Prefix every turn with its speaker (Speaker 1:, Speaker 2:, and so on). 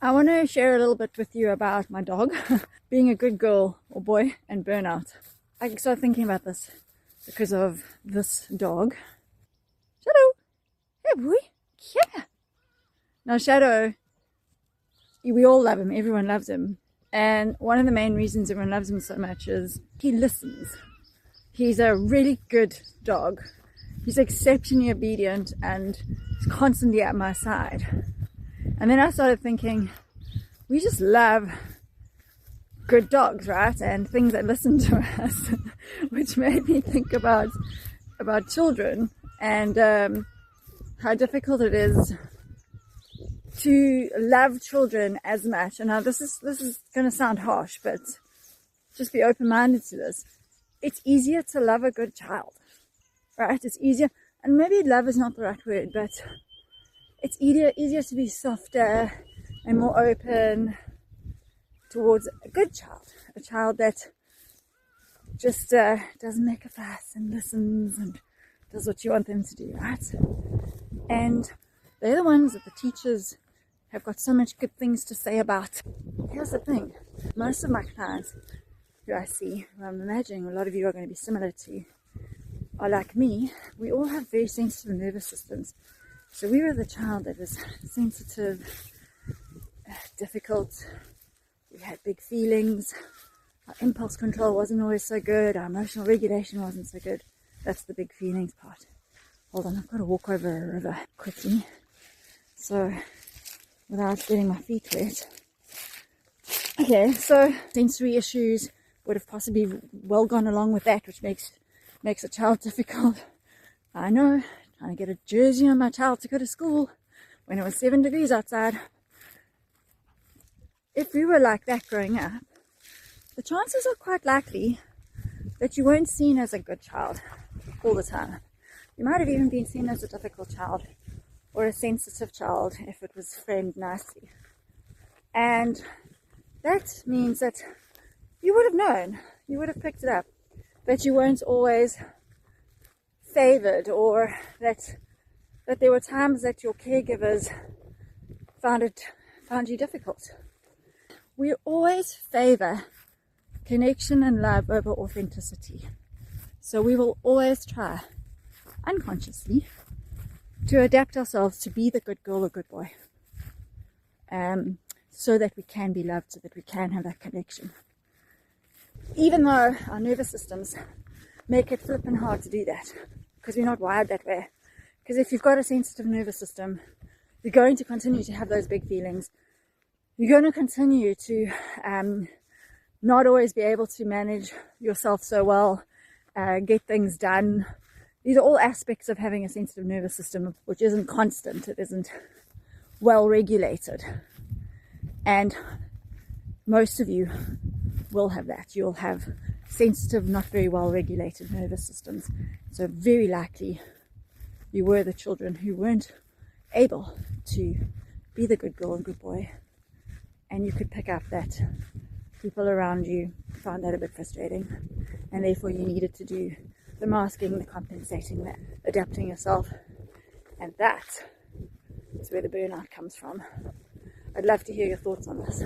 Speaker 1: I want to share a little bit with you about my dog being a good girl or boy and burnout. I started thinking about this because of this dog. Shadow! Hey boy! Yeah! Now Shadow, we all love him, everyone loves him. And one of the main reasons everyone loves him so much is he listens. He's a really good dog. He's exceptionally obedient and he's constantly at my side. And then I started thinking, we just love good dogs, right? And things that listen to us, which made me think about children and how difficult it is to love children as much. And now this is going to sound harsh, but just be open-minded to this. It's easier to love a good child, right? It's easier, and maybe love is not the right word, but it's easier to be softer and more open towards a good child, a child that just doesn't make a fuss and listens and does what you want them to do, right? And they're the ones that the teachers have got so much good things to say about. Here's the thing, most of my clients who I see, who I'm imagining a lot of you are going to be similar to, are like me. We all have very sensitive nervous systems. So we were the child that was sensitive, difficult, we had big feelings, our impulse control wasn't always so good, our emotional regulation wasn't so good. That's the big feelings part. Hold on, I've got to walk over a river quickly, so without getting my feet wet. Okay, so sensory issues would have possibly well gone along with that, which makes a child difficult. I know. Trying to get a jersey on my child to go to school when it was 7 degrees outside. If we were like that growing up, the chances are quite likely that you weren't seen as a good child all the time. You might have even been seen as a difficult child or a sensitive child if it was framed nicely. And that means that you would have known, you would have picked it up, that you weren't always favored, or that there were times that your caregivers found you difficult. We always favor connection and love over authenticity. So we will always try, unconsciously, to adapt ourselves to be the good girl or good boy, so that we can be loved, so that we can have that connection. Even though our nervous systems make it flippin' hard to do that, because we're not wired that way. Because if you've got a sensitive nervous system, you're going to continue to have those big feelings. You're going to continue to not always be able to manage yourself so well, get things done. These are all aspects of having a sensitive nervous system, which isn't constant. It isn't well regulated. And most of you will have that. You'll have sensitive, not very well regulated nervous systems. So very likely you were the children who weren't able to be the good girl and good boy. And you could pick up that people around you found that a bit frustrating. And therefore you needed to do the masking, the compensating, the adapting yourself. And that is where the burnout comes from. I'd love to hear your thoughts on this.